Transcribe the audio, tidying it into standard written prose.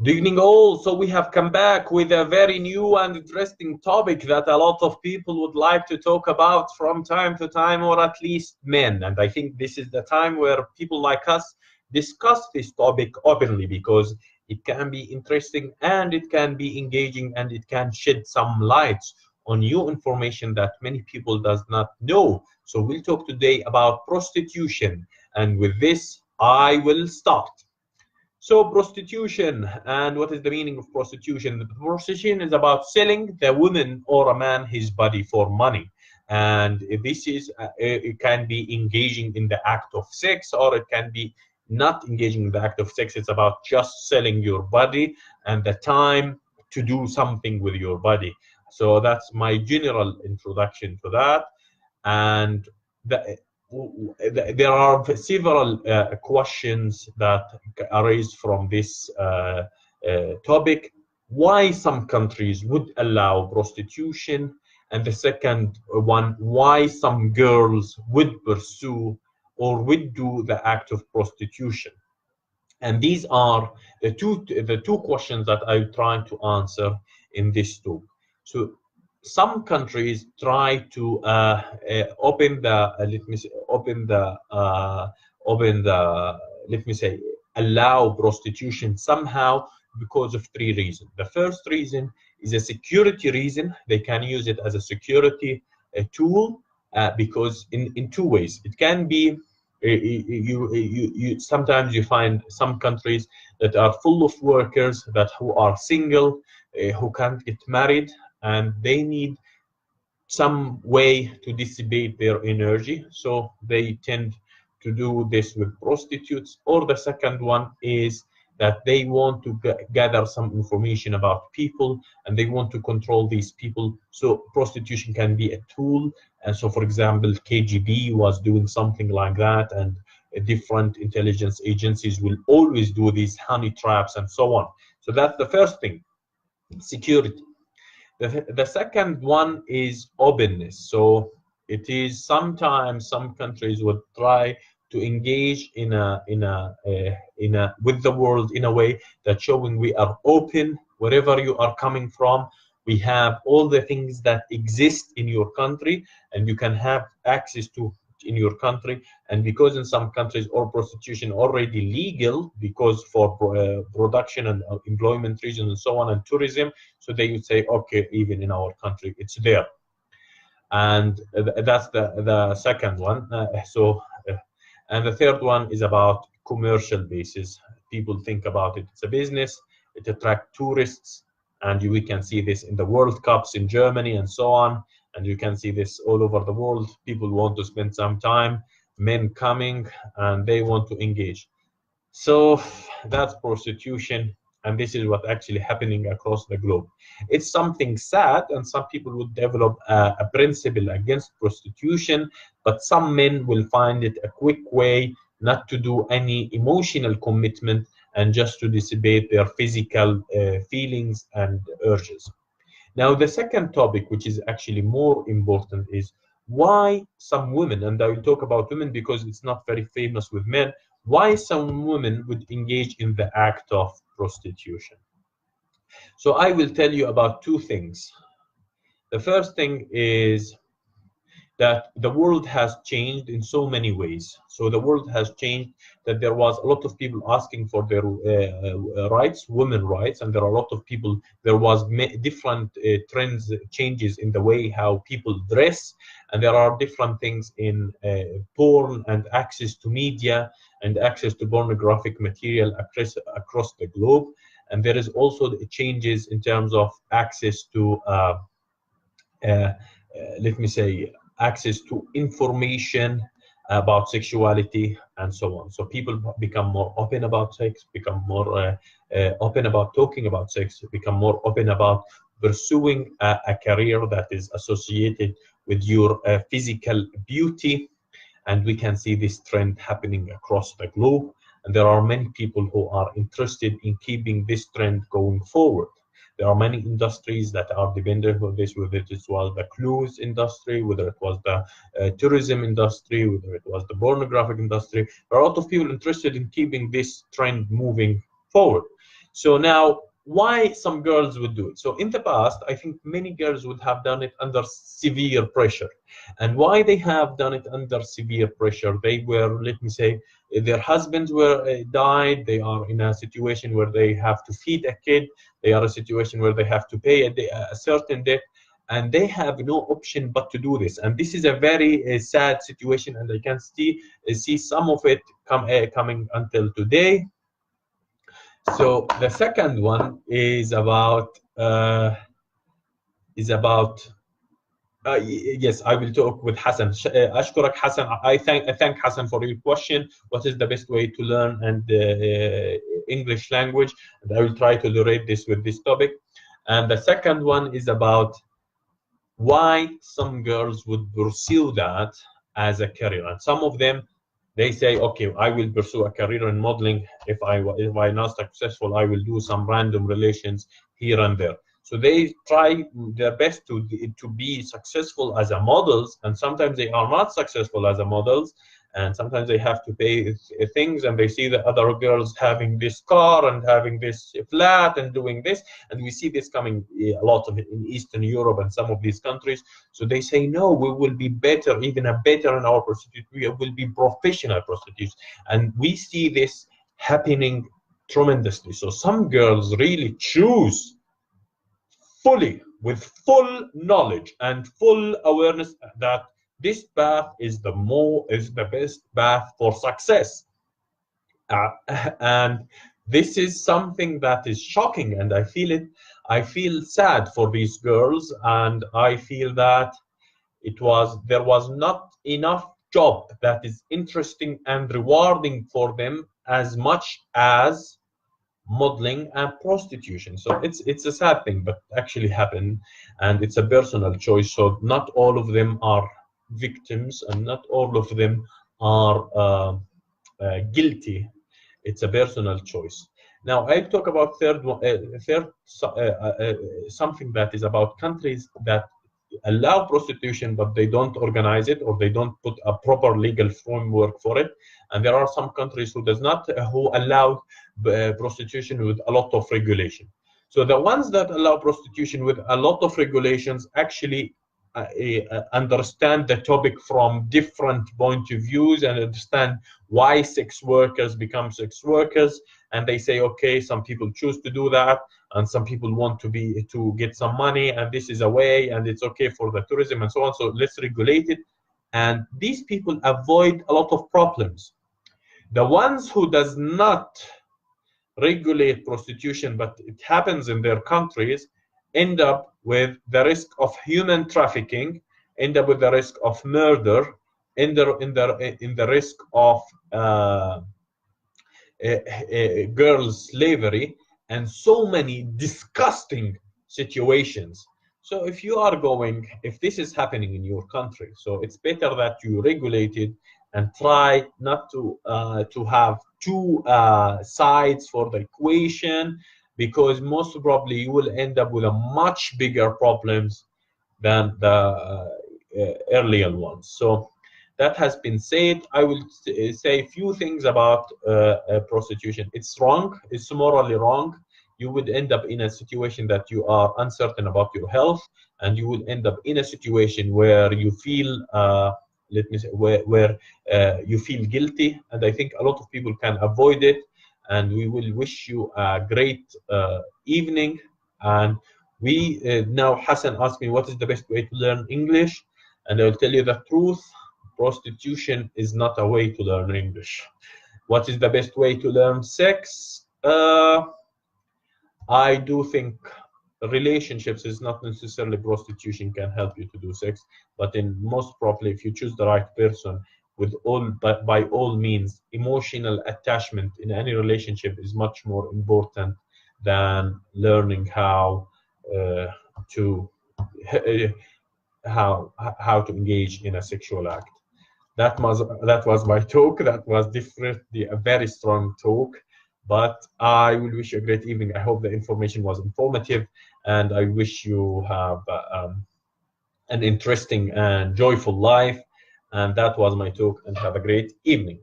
Good evening all. So we have come back with a very new and interesting topic that a lot of people would like to talk about from time to time, or at least men. And I think this is the time where people like us discuss this topic openly, because it can be interesting and it can be engaging and it can shed some lights on new information that many people does not know. So we'll talk today about prostitution. And with this, I will start. So prostitution, and what is the meaning of prostitution? Prostitution is about selling the woman or a man his body for money. And this is, it can be engaging in the act of sex, or it can be not engaging in the act of sex. It's about just selling your body and the time to do something with your body. So that's my general introduction to that. And there are several questions that arise from this topic. Why some countries would allow prostitution, and the second one, why some girls would pursue or would do the act of prostitution. And these are the two questions that I'm trying to answer in this talk. So some countries try to open the let me say allow prostitution somehow because of three reasons. The first reason is a security reason. They can use it as a security tool because in two ways. It can be sometimes you find some countries that are full of workers who are single, who can't get married, and they need some way to dissipate their energy, so they tend to do this with prostitutes. Or the second one is that they want to gather some information about people and they want to control these people, so prostitution can be a tool. And so, for example, KGB was doing something like that, and different intelligence agencies will always do these honey traps and so on. So that's the first thing, security. The second one is openness. So it is sometimes some countries would try to engage with the world in a way that showing we are open wherever you are coming from. We have all the things that exist in your country and you can have access to in your country. And because in some countries all prostitution already legal, because for production and employment reasons and so on, and tourism, so they would say, okay, even in our country it's there. And that's the second one. And the third one is about commercial basis. People think about it, it's a business, it attracts tourists, and we can see this in the World Cups in Germany and so on. And you can see this all over the world. People want to spend some time, men coming, and they want to engage. So that's prostitution, and this is what actually happening across the globe. It's something sad, and some people would develop a principle against prostitution, but some men will find it a quick way not to do any emotional commitment and just to dissipate their physical feelings and urges. Now, the second topic, which is actually more important, is why some women, and I will talk about women because it's not very famous with men, why some women would engage in the act of prostitution. So I will tell you about two things. The first thing is that the world has changed in so many ways. So the world has changed, that there was a lot of people asking for their rights, women rights, and there are a lot of people, there was different trends, changes in the way how people dress, and there are different things in porn and access to media and access to pornographic material across the globe. And there is also the changes in terms of access to, let me say, access to information about sexuality and so on. So people become more open about sex, become more open about talking about sex, become more open about pursuing a career that is associated with your physical beauty. And we can see this trend happening across the globe. And there are many people who are interested in keeping this trend going forward. There are many industries that are dependent on this, whether it was the clothes industry, whether it was the tourism industry, whether it was the pornographic industry. There are a lot of people interested in keeping this trend moving forward. So now, why some girls would do it? So in the past, I think many girls would have done it under severe pressure. And why they have done it under severe pressure? They were, let me say, their husbands were died. They are in a situation where they have to feed a kid. They are in a situation where they have to pay a certain debt, and they have no option but to do this. And this is a very sad situation, and I can see some of it coming until today. So the second one is about yes, I will talk with Hassan. أشكرك Hassan. I thank Hassan for your question. What is the best way to learn and English language? And I will try to relate this with this topic. And the second one is about why some girls would pursue that as a career. And some of them, they say, okay, I will pursue a career in modeling. If I'm not successful, I will do some random relations here and there. So they try their best to be successful as a models, and sometimes they are not successful as a models, and sometimes they have to pay things, and they see the other girls having this car and having this flat and doing this, and we see this coming a lot of it in Eastern Europe and some of these countries. So they say, no, we will be better, even better in our prostitutes. We will be professional prostitutes, and we see this happening tremendously. So some girls really choose fully, with full knowledge and full awareness, that this path is the best path for success. And this is something that is shocking, and I feel sad for these girls, and I feel that there was not enough job that is interesting and rewarding for them as much as modeling and prostitution. So it's a sad thing, but actually happened, and it's a personal choice. So not all of them are victims, and not all of them are guilty. It's a personal choice. Now I talk about something that is about countries that allow prostitution, but they don't organize it, or they don't put a proper legal framework for it. And there are some countries who allow prostitution with a lot of regulation. So the ones that allow prostitution with a lot of regulations actually understand the topic from different point of views, and understand why sex workers become sex workers. And they say, okay, some people choose to do that, and some people want to get some money, and this is a way, and it's okay for the tourism and so on. So let's regulate it. And these people avoid a lot of problems. The ones who does not regulate prostitution, but it happens in their countries, end up with the risk of human trafficking, end up with the risk of murder, in the risk of girl slavery, and so many disgusting situations. So if this is happening in your country, so it's better that you regulate it and try not to have two sides for the equation, because most probably you will end up with a much bigger problems than the earlier ones. So that has been said. I will say a few things about prostitution. It's wrong. It's morally wrong. You would end up in a situation that you are uncertain about your health, and you will end up in a situation where you feel where you feel guilty. And I think a lot of people can avoid it. And we will wish you a great evening. And now Hassan asked me, what is the best way to learn English? And I will tell you the truth. Prostitution is not a way to learn English. What is the best way to learn sex? I do think relationships is not necessarily prostitution can help you to do sex, but in most probably, if you choose the right person, by all means, emotional attachment in any relationship is much more important than learning how to engage in a sexual act. That was my talk. That was definitely a very strong talk, but I will wish you a great evening. I hope the information was informative, and I wish you have an interesting and joyful life. And that was my talk, and have a great evening.